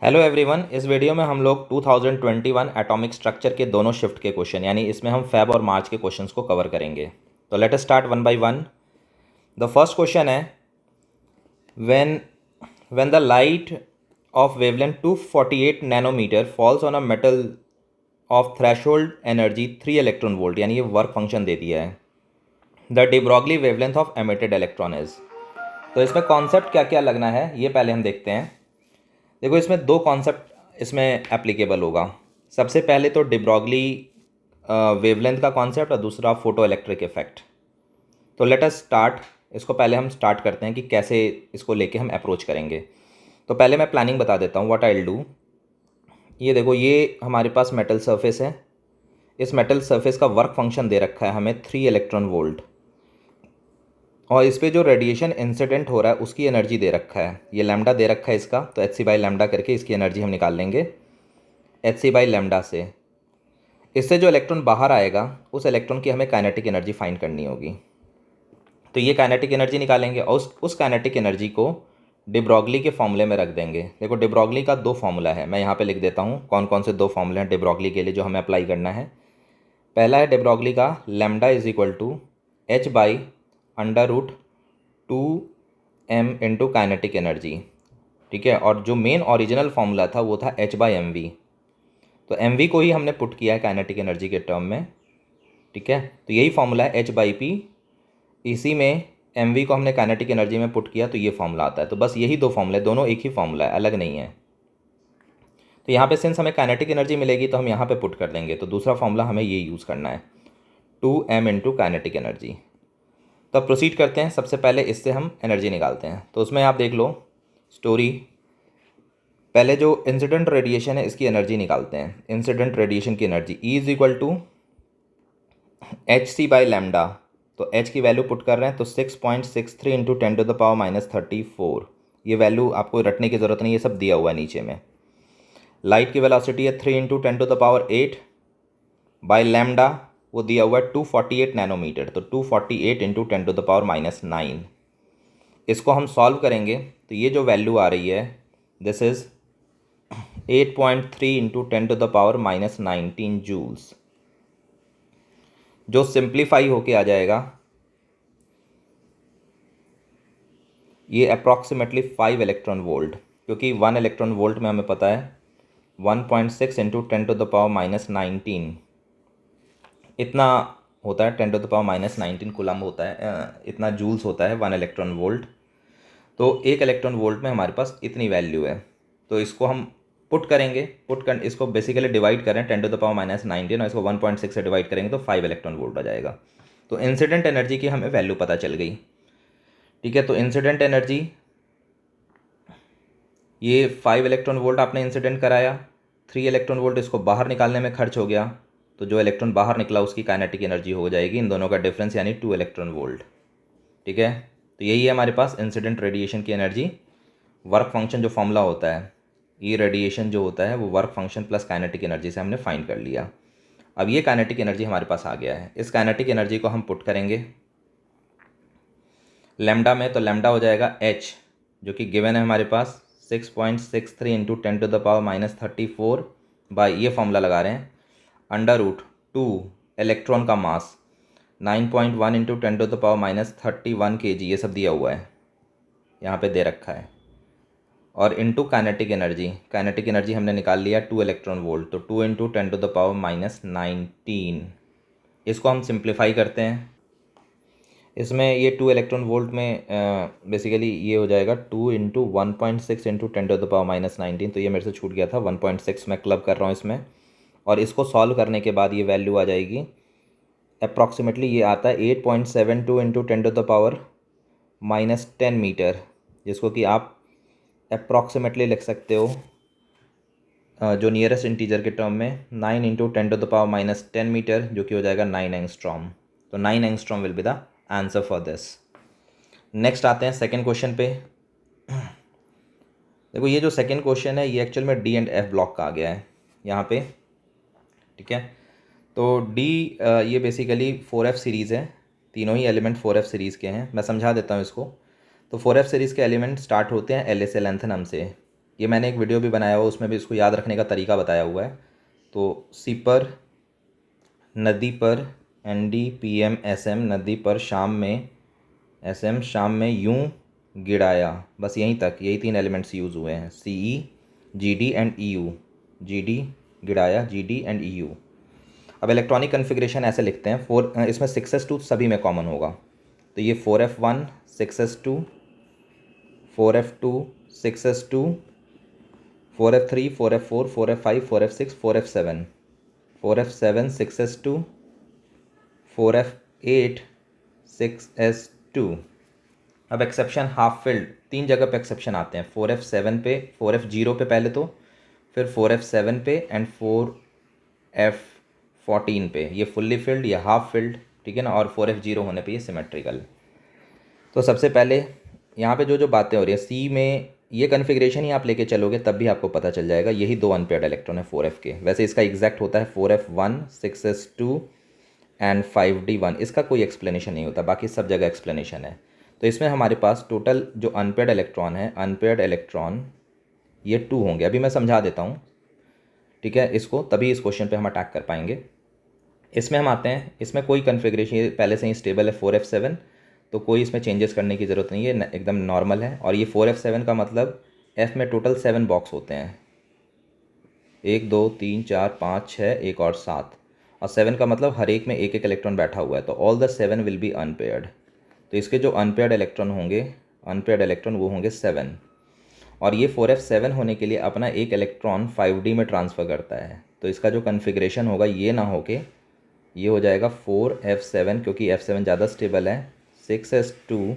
Hello everyone. इस video में हम लोग 2021 एटॉमिक स्ट्रक्चर के दोनों शिफ्ट के क्वेश्चन यानी इसमें हम फेब और मार्च के क्वेश्चंस को कवर करेंगे। तो let us start one by one. The first question है when when the light of wavelength 248 nanometre falls on a metal of threshold energy 3 electron volt, यानी ये वर्क फंक्शन दे दिया है। The de Broglie wavelength of emitted electron is. तो इसमें concept क्या क्या लगना है ये पहले हम देखते हैं। देखो, इसमें दो कॉन्सेप्ट इसमें एप्लीकेबल होगा। सबसे पहले तो डिब्रॉगली वेवलेंथ का कॉन्सेप्ट और दूसरा फोटो इलेक्ट्रिक इफेक्ट। तो लेट अस स्टार्ट। इसको पहले हम स्टार्ट करते हैं कि कैसे इसको लेके हम अप्रोच करेंगे। तो पहले मैं प्लानिंग बता देता हूँ व्हाट आई विल डू। ये देखो, ये हमारे पास मेटल सरफेस है। इस मेटल सरफेस का वर्क फंक्शन दे रखा है हमें 3 इलेक्ट्रॉन वोल्ट, और इस पर जो रेडिएशन इंसिडेंट हो रहा है उसकी एनर्जी दे रखा है। ये लैम्डा दे रखा है इसका, तो एच सी बाई लैम्डा करके इसकी एनर्जी हम निकाल लेंगे एच सी बाई लैम्डा से। इससे जो इलेक्ट्रॉन बाहर आएगा उस इलेक्ट्रॉन की हमें काइनेटिक एनर्जी फाइंड करनी होगी। तो ये काइनेटिक एनर्जी निकालेंगे और उस काइनेटिक एनर्जी को डिब्रॉगली के फॉर्मूले में रख देंगे। देखो, डिब्रॉगली का दो फॉर्मूला है, मैं यहाँ पे लिख देता हूँ कौन कौन से दो फॉर्मूले हैं डिब्रॉगली के लिए जो हमें अप्लाई करना है। पहला है डिब्रॉगली का lambda is equal to H by under root 2m into kinetic energy. ठीक है, और जो मेन ओरिजिनल फॉर्मूला था वो था एच बाई एम वी। तो एम वी को ही हमने पुट किया है काइनेटिक एनर्जी के टर्म में। ठीक है, तो यही फॉर्मूला है एच बाई पी। इसी में एम वी को हमने काइनेटिक एनर्जी में पुट किया तो ये फॉर्मूला आता है। तो बस यही दो फॉर्मूले, दोनों एक ही फॉर्मूला है, अलग नहीं है। तो यहाँ पे सिंस हमें काइनेटिक एनर्जी मिलेगी तो हम यहाँ पे पुट कर देंगे। तो दूसरा फॉर्मूला हमें ये यूज़ करना है 2m इंटू काइनेटिक एनर्जी। तो अब प्रोसीड करते हैं। सबसे पहले इससे हम एनर्जी निकालते हैं। तो उसमें आप देख लो स्टोरी। पहले जो इंसिडेंट रेडिएशन है इसकी एनर्जी निकालते हैं। इंसिडेंट रेडिएशन की energy E is equal to H C by lambda. तो एच की वैल्यू पुट कर रहे हैं तो 6.63 इंटू 10⁻⁻34। ये वैल्यू आपको रटने की ज़रूरत नहीं, ये सब दिया हुआ है नीचे में। लाइट की वेलोसिटी है 3 इंटू 10⁸ बाई लैम्डा, वो दिया हुआ है 248 नैनोमीटर। तो 248 इंटू 10⁻⁹। इसको हम सॉल्व करेंगे तो ये जो वैल्यू आ रही है दिस इज़ 8.3 इंटू 10⁻⁻19 जूल्स, जो सिंप्लीफाई होके आ जाएगा ये अप्रॉक्सीमेटली 5 इलेक्ट्रॉन वोल्ट, क्योंकि 1 इलेक्ट्रॉन वोल्ट में हमें पता है 1.6 इंटू 10⁻⁻19 इतना होता है। 10⁻⁻19 कूलम होता है, इतना जूल्स होता है 1 इलेक्ट्रॉन वोल्ट। तो 1 इलेक्ट्रॉन वोल्ट में हमारे पास इतनी वैल्यू है। तो इसको हम पुट करेंगे, इसको बेसिकली डिवाइड करें 10⁻⁻19 और इसको 1.6 से डिवाइड करेंगे तो 5 इलेक्ट्रॉन वोल्ट आ जाएगा। तो इंसिडेंट एनर्जी की हमें वैल्यू पता चल गई। ठीक है, तो इंसिडेंट एनर्जी ये 5 इलेक्ट्रॉन वोल्ट आपने इंसिडेंट कराया, 3 इलेक्ट्रॉन वोल्ट इसको बाहर निकालने में खर्च हो गया। तो जो इलेक्ट्रॉन बाहर निकला उसकी काइनेटिक एनर्जी हो जाएगी इन दोनों का डिफरेंस, यानी 2 इलेक्ट्रॉन वोल्ट। ठीक है, तो यही है हमारे पास इंसिडेंट रेडिएशन की एनर्जी। वर्क फंक्शन जो फॉर्मूला होता है, ये रेडिएशन जो होता है वो work function plus kinetic energy से हमने फाइंड कर लिया। अब ये काइनेटिक एनर्जी हमारे पास आ गया है। इस काइनेटिक एनर्जी को हम पुट करेंगे लैम्डा में। तो लैम्डा हो जाएगा एच, जो कि गिवन है हमारे पास 6.63 इंटू 10⁻⁻34 बाई, ये फॉर्मूला लगा रहे हैं, अंडर रूट 2 इलेक्ट्रॉन का मास 9.1 इंटू 10⁻31 kg, ये सब दिया हुआ है यहाँ पे दे रखा है। और into kinetic energy, kinetic energy हमने निकाल लिया 2 इलेक्ट्रॉन वोल्ट। तो 2 इंटू 10⁻⁻19। इसको हम सिंप्लीफाई करते हैं। इसमें ये 2 इलेक्ट्रॉन वोल्ट में बेसिकली ये हो जाएगा 2 इंटू 1.6 इंटू 10⁻⁻19। तो ये मेरे से छूट गया था, 1.6 मैं क्लब कर रहा हूँ इसमें। और इसको सॉल्व करने के बाद ये वैल्यू आ जाएगी अप्रॉक्सीमेटली, ये आता है 8.72 इंटू 10⁻⁻10 मीटर, जिसको कि आप अप्रॉक्सीमेटली लिख सकते हो जो नियरेस्ट इंटीजर के टर्म में 9 इंटू 10⁻⁻10 मीटर, जो कि हो जाएगा 9 एंगस्ट्रॉम। तो 9 angstrom will be the answer for this. Next आते हैं सेकेंड क्वेश्चन पे। देखो, ये जो सेकेंड क्वेश्चन है ये एक्चुअल में डी एंड एफ ब्लॉक का आ गया है यहाँ पे। ठीक है, तो डी ये बेसिकली 4F सीरीज़ है, तीनों ही एलिमेंट 4F सीरीज़ के हैं। मैं समझा देता हूँ इसको। तो 4F सीरीज़ के एलिमेंट स्टार्ट होते हैं LA से, लेंथनम से। ये मैंने एक वीडियो भी बनाया हुआ, उसमें भी इसको याद रखने का तरीका बताया हुआ है। तो सी पर, नदी पर, ND PM SM, नदी पर, शाम में SM, शाम में, यूं गिराया, बस यहीं तक, यही 3 एलिमेंट्स यूज़ हुए हैं, CE, GD and EU। GD गिराया, GD एंड EU। अब इलेक्ट्रॉनिक कन्फिग्रेशन ऐसे लिखते हैं, इसमें 6s2 सभी में कॉमन होगा, तो ये 4f1 6s2, 4f2 6s2, 4f3 4f4 4f5 4f6 4f7, 4f7 6s2, 4f8 6s2। अब एक्सेप्शन हाफ फिल्ड, 3 जगह पे एक्सेप्शन आते हैं, 4f7 पे, 4f0 पे पहले तो, फिर 4f7 पे एंड 4f14 पे, ये फुल्ली फिल्ड या हाफ फिल्ड, ठीक है ना, और 4f0 होने पे ये सिमेट्रिकल। तो सबसे पहले यहाँ पे जो जो बातें हो रही है, सी में ये कन्फिग्रेशन ही आप लेके चलोगे तब भी आपको पता चल जाएगा, यही 2 अनपेयर्ड इलेक्ट्रॉन है 4f के। वैसे इसका एग्जैक्ट होता है 4f1 6s2 एंड 5d1, इसका कोई एक्सप्लेनेशन नहीं होता, बाकी सब जगह एक्सप्लेनेशन है। तो इसमें हमारे पास टोटल जो अनपेयर्ड इलेक्ट्रॉन है, अनपेयर्ड इलेक्ट्रॉन ये 2 होंगे। अभी मैं समझा देता हूँ, ठीक है, इसको, तभी इस क्वेश्चन पे हम अटैक कर पाएंगे। इसमें हम आते हैं, इसमें कोई कन्फिग्रेशन पहले से ही स्टेबल है 4f7, तो कोई इसमें चेंजेस करने की ज़रूरत नहीं है, एकदम नॉर्मल है। और ये 4f7 का मतलब F में टोटल 7 बॉक्स होते हैं, 1 2 3 4 5 6, एक और 7, और 7 का मतलब हर एक में एक एक इलेक्ट्रॉन बैठा हुआ है, तो all the 7 will be unpaired. तो इसके जो अनपेयर्ड इलेक्ट्रॉन होंगे, अनपेयर्ड इलेक्ट्रॉन वो होंगे 7, और ये 4f7 होने के लिए अपना एक इलेक्ट्रॉन 5d में ट्रांसफ़र करता है, तो इसका जो कन्फिग्रेशन होगा ये ना हो के ये हो जाएगा 4f7, क्योंकि f7 ज़्यादा स्टेबल है, 6s2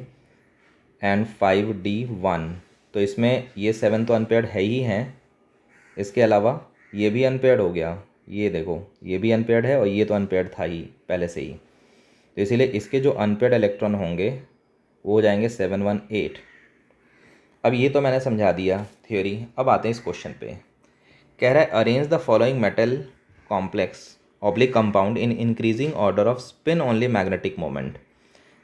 एंड 5d1। तो इसमें ये 7 तो अनपेयर्ड है ही हैं, इसके अलावा ये भी अनपेयर्ड हो गया, ये देखो ये भी अनपेयर्ड है, और ये तो अनपेयर्ड था ही पहले से ही, तो इसीलिए इसके जो अनपेयर्ड इलेक्ट्रॉन होंगे वो हो जाएंगे 7 1 8। अब ये तो मैंने समझा दिया थ्योरी। अब आते हैं इस क्वेश्चन पे, कह रहा है arrange the following metal complex oblique compound in increasing order off spin only magnetic moment.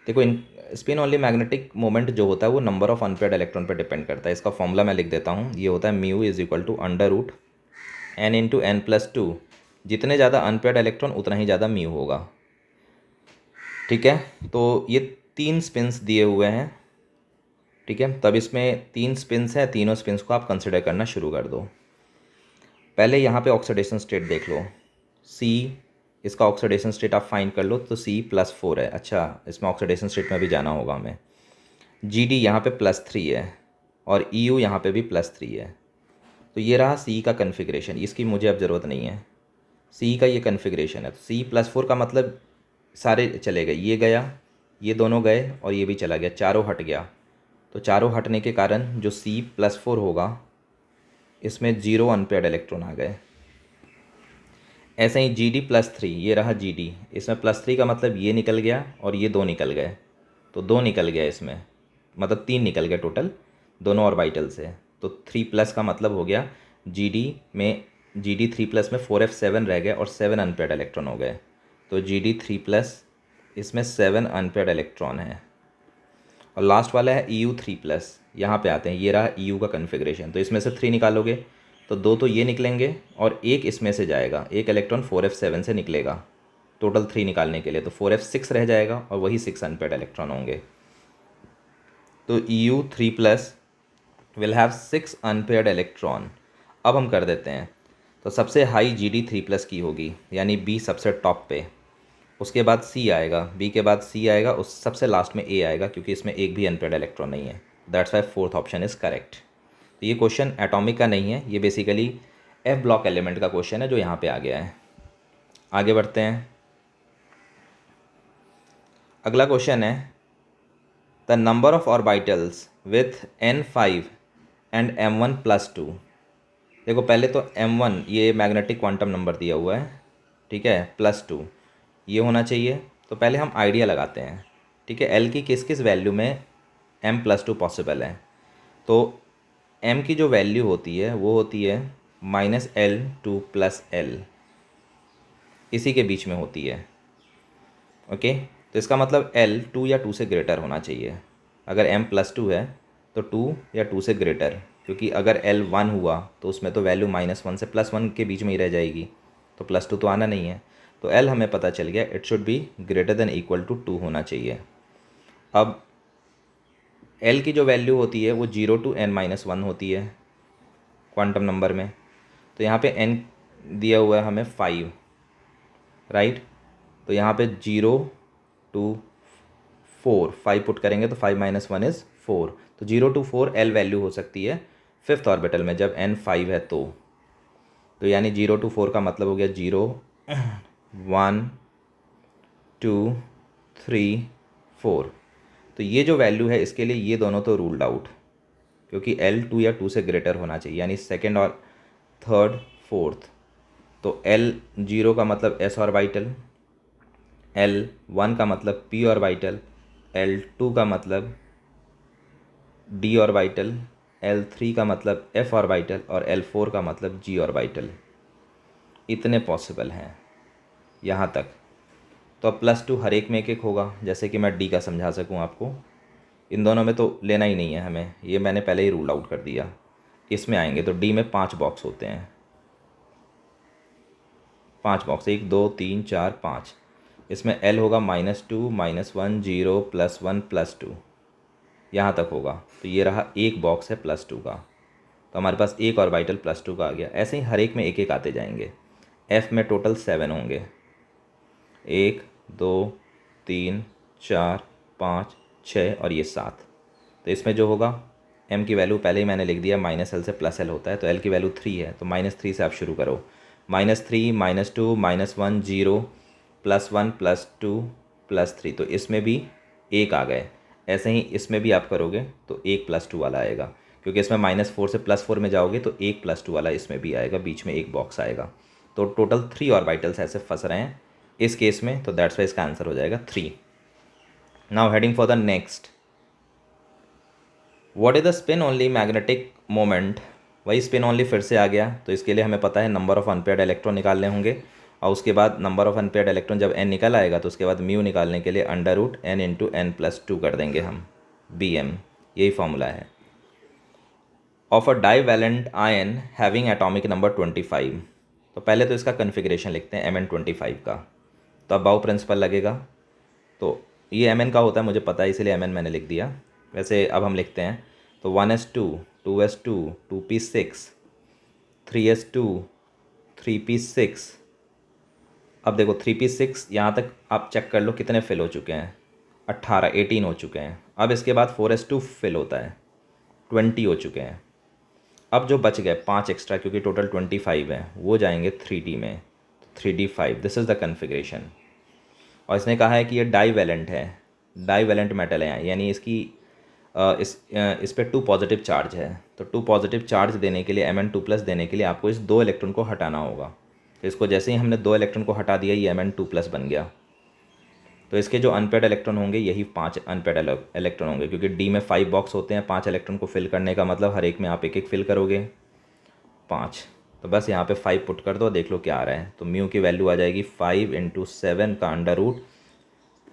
देखो, इन स्पिन ओनली मैग्नेटिक मोमेंट जो होता है वो नंबर ऑफ अनपेयर्ड इलेक्ट्रॉन पर डिपेंड करता है। इसका फॉर्मूला मैं लिख देता हूँ, ये होता है mu is equal to √n into n+2। जितने ज़्यादा अनपेयर्ड इलेक्ट्रॉन उतना ही ज़्यादा म्यू होगा, ठीक है। तो ये 3 स्पिन्स दिए हुए हैं, ठीक है, तब इसमें 3 स्पिन्स हैं, तीनों स्पिन्स को आप कंसिडर करना शुरू कर दो। पहले यहाँ पे ऑक्सीडेशन स्टेट देख लो, C, इसका ऑक्सीडेशन स्टेट आप फाइंड कर लो, तो C+4 है। अच्छा, इसमें ऑक्सीडेशन स्टेट में भी जाना होगा हमें। GD यहाँ पे +3 है, और EU यहाँ पे भी +3 है। तो ये रहा C का कन्फिग्रेशन, इसकी मुझे अब ज़रूरत नहीं है, C का ये कन्फिग्रेशन है। तो C+4 का मतलब सारे चले गए, ये गया, ये दोनों गए, और ये भी चला गया, चारों हट गया। तो चारों हटने के कारण जो C+4 होगा इसमें 0 अनपेयर्ड इलेक्ट्रॉन आ गए। ऐसे ही GD+3, ये रहा GD, इसमें +3 का मतलब ये निकल गया और ये 2 निकल गए, तो 2 निकल गया इसमें, मतलब 3 निकल गए टोटल दोनों ऑर्बिटल से। तो 3+ का मतलब हो गया GD3+ में 4f7 रह गए और 7 अनपेयर्ड इलेक्ट्रॉन हो गए, तो GD3+, इसमें 7 अनपेयर्ड इलेक्ट्रॉन है। और लास्ट वाला है EU3+, यहाँ पे आते हैं, ये रहा EU का कन्फिग्रेशन। तो इसमें से 3 निकालोगे तो 2 तो ये निकलेंगे और एक इसमें से जाएगा, एक इलेक्ट्रॉन 4f7 से निकलेगा टोटल 3 निकालने के लिए, तो 4f6 रह जाएगा और वही 6 अनपेयर्ड इलेक्ट्रॉन होंगे। तो EU3+ will have 6 unpaired electron. अब हम कर देते हैं, तो सबसे हाई GD3+ की होगी, यानी B सबसे टॉप पे, उसके बाद C आएगा, B के बाद C आएगा, उस सबसे लास्ट में A आएगा, क्योंकि इसमें एक भी अनपेयर्ड इलेक्ट्रॉन नहीं है। That's why 4th option is correct. तो ये क्वेश्चन एटॉमिक का नहीं है, ये बेसिकली F ब्लॉक एलिमेंट का क्वेश्चन है जो यहाँ पे आ गया है। आगे बढ़ते हैं, अगला क्वेश्चन है the number of orbitals with N5 and M1+2। देखो पहले तो M1 ये मैग्नेटिक क्वांटम नंबर दिया हुआ है, ठीक है, +2 ये होना चाहिए। तो पहले हम आइडिया लगाते हैं, ठीक है, L की किस किस वैल्यू में M+2 पॉसिबल है। तो M की जो वैल्यू होती है वो होती है -L2 + L, इसी के बीच में होती है, ओके। तो इसका मतलब L 2 या 2 से ग्रेटर होना चाहिए। अगर M+2 है तो 2 या 2 से ग्रेटर, क्योंकि अगर एल 1 हुआ तो उसमें तो वैल्यू -1 से +1 के बीच में ही रह जाएगी, तो +2 तो आना नहीं है। तो एल हमें पता चल गया, it should be greater than equal to 2 होना चाहिए। अब एल की जो वैल्यू होती है वो 0 to n-1 होती है क्वांटम नंबर में। तो यहाँ पे एन दिया हुआ है हमें 5, राइट। तो यहाँ पे 0 to 4, 5 पुट करेंगे तो 5 - 1 इज़ 4। तो 0 to 4 एल वैल्यू हो सकती है 5th ऑर्बिटल में जब n 5 है तो यानी 0 to 4 का मतलब हो गया 0 1 2 3 4। तो ये जो वैल्यू है इसके लिए ये दोनों तो रूल्ड आउट, क्योंकि एल 2 या 2 से ग्रेटर होना चाहिए, यानी सेकेंड और थर्ड फोर्थ। तो एल 0 का मतलब एस ऑर्बिटल, एल 1 का मतलब पी ऑर्बिटल, एल 2 का मतलब डी ऑर्बिटल, एल 3 का मतलब एफ ऑर्बिटल और एल 4 का मतलब जी ऑर्बिटल। इतने पॉसिबल हैं यहाँ तक। तो अब +2 हर एक में एक एक होगा, जैसे कि मैं डी का समझा सकूँ आपको। इन दोनों में तो लेना ही नहीं है हमें, ये मैंने पहले ही रूल आउट कर दिया। इसमें आएंगे तो डी में 5 बॉक्स होते हैं, 5 बॉक्स, 1 2 3 4 5। इसमें एल होगा -2 -1 0 +1 +2, यहाँ तक होगा। तो ये रहा एक बॉक्स है +2 का, तो हमारे पास एक ऑर्बिटल +2 का आ गया। ऐसे ही हर एक में एक एक आते जाएंगे। एफ में टोटल 7 होंगे, 1 2 3 4 5 6 और ये 7। तो इसमें जो होगा m की वैल्यू पहले ही मैंने लिख दिया, -l से +l होता है, तो l की वैल्यू 3 है, तो -3 से आप शुरू करो। -3 -2 -1 0 +1 +2 +3, तो इसमें भी एक आ गए। ऐसे ही इसमें भी आप करोगे तो 1 +2 वाला आएगा, क्योंकि इसमें -4 से +4 में जाओगे तो 1 +2 वाला इसमें भी आएगा, बीच में एक बॉक्स आएगा। तो टोटल 3 ऑर्बिटल्स ऐसे फंस रहे हैं इस केस में, तो दैट्स वाई इसका आंसर हो जाएगा 3। Now heading for the next, what is the spin only magnetic moment. वही स्पिन ओनली फिर से आ गया, तो इसके लिए हमें पता है नंबर ऑफ़ अनपेयर्ड इलेक्ट्रॉन निकालने होंगे, और उसके बाद नंबर ऑफ़ अनपेयर्ड इलेक्ट्रॉन जब n निकल आएगा तो उसके बाद म्यू निकालने के लिए √n × n+2 कर देंगे हम, bm, यही फॉर्मूला है। Of a divalent ion having atomic number 25। तो पहले तो इसका कन्फिग्रेशन लिखते हैं Mn25 का, तो अब बाउ प्रिंसिपल लगेगा। तो ये Mn का होता है मुझे पता है, इसीलिए Mn मैंने लिख दिया। वैसे अब हम लिखते हैं तो 1s2 2s2 2p6 3s2 3p6। अब देखो 3p6 यहाँ तक आप चेक कर लो कितने फिल हो चुके हैं, 18 हो चुके हैं। अब इसके बाद 4s2 फिल होता है, 20 हो चुके हैं। अब जो बच गए 5 एक्स्ट्रा, क्योंकि टोटल 25 है, वो जाएंगे 3d में, 3d5। This is the configuration. और इसने कहा है कि ये डाईवैलेंट है, डाईवैलेंट मेटल है, यानी इसकी इस पे 2 पॉजिटिव चार्ज है। तो 2 पॉजिटिव चार्ज देने के लिए, Mn2+ देने के लिए आपको इस 2 इलेक्ट्रॉन को हटाना होगा। तो इसको जैसे ही हमने 2 इलेक्ट्रॉन को हटा दिया, ये Mn2+ बन गया। तो इसके जो अनपेयर्ड इलेक्ट्रॉन होंगे यही 5 अनपेयर्ड इलेक्ट्रॉन होंगे, क्योंकि डी में 5 बॉक्स होते हैं, 5 इलेक्ट्रॉन को फिल करने का मतलब हर एक में आप एक एक फिल करोगे 5। तो बस यहाँ पे 5 पुट कर दो, देख लो क्या आ रहा है। तो म्यू की वैल्यू आ जाएगी 5 × 7 का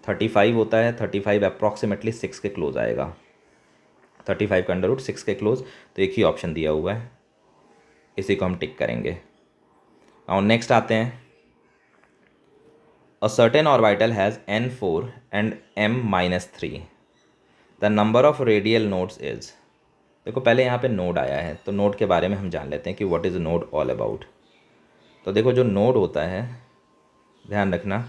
√35 होता है, 35 अप्रॉक्सीमेटली 6 के क्लोज आएगा, 35 का √6 के क्लोज। तो एक ही ऑप्शन दिया हुआ है, इसी को हम टिक करेंगे। और नेक्स्ट आते हैं, a certain orbital has n4 and m-3, the number of radial nodes is. देखो पहले यहाँ पे नोड आया है, तो नोड के बारे में हम जान लेते हैं कि what is node all about. तो देखो जो नोड होता है, ध्यान रखना,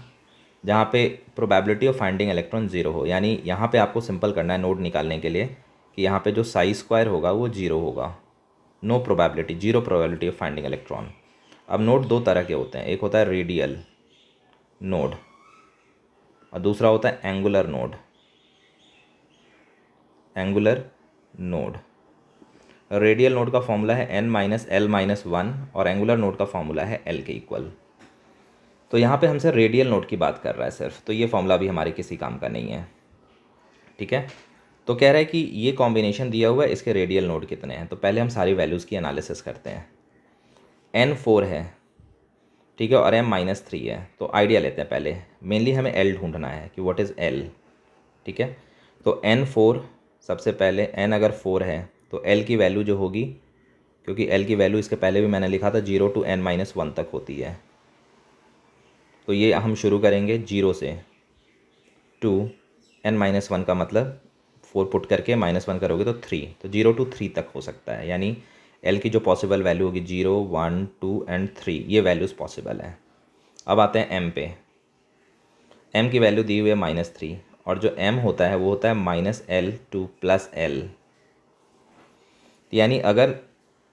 जहाँ पे प्रोबेबिलिटी ऑफ फाइंडिंग इलेक्ट्रॉन 0 हो, यानी यहाँ पे आपको सिंपल करना है नोड निकालने के लिए कि यहाँ पे जो साई स्क्वायर होगा वो 0 होगा, no probability, 0 probability of finding electron. अब नोड दो तरह के होते हैं, एक होता है रेडियल नोड और दूसरा होता है angular node. Angular node, radial node का फॉर्मूला है n-l-1 और एंगुलर नोड का फॉर्मूला है l के इक्वल। तो यहाँ पे हमसे रेडियल नोड की बात कर रहा है सिर्फ, तो ये फॉर्मूला भी हमारे किसी काम का नहीं है, ठीक है। तो कह रहा है कि ये कॉम्बिनेशन दिया हुआ है, इसके रेडियल नोड कितने हैं। तो पहले हम सारी वैल्यूज़ की एनालिसिस करते हैं। n4 है, ठीक है, और m-3 है। तो आइडिया लेते हैं पहले, मेनली हमें l ढूंढना है कि व्हाट इज़ l, ठीक है। तो n4 सबसे पहले, n अगर 4 है तो एल की वैल्यू जो होगी, क्योंकि एल की वैल्यू इसके पहले भी मैंने लिखा था 0 to n-1 तक होती है, तो ये हम शुरू करेंगे 0 से टू n-1 का मतलब 4 पुट करके -1 करोगे तो 3, तो 0 to 3 तक हो सकता है। यानी एल की जो पॉसिबल वैल्यू होगी 0, 1, 2 एंड 3, ये वैल्यूज़ पॉसिबल है। अब आते हैं एम पे। एम की वैल्यू दी हुई है -3, और जो एम होता है वो होता है -L to +L। यानी अगर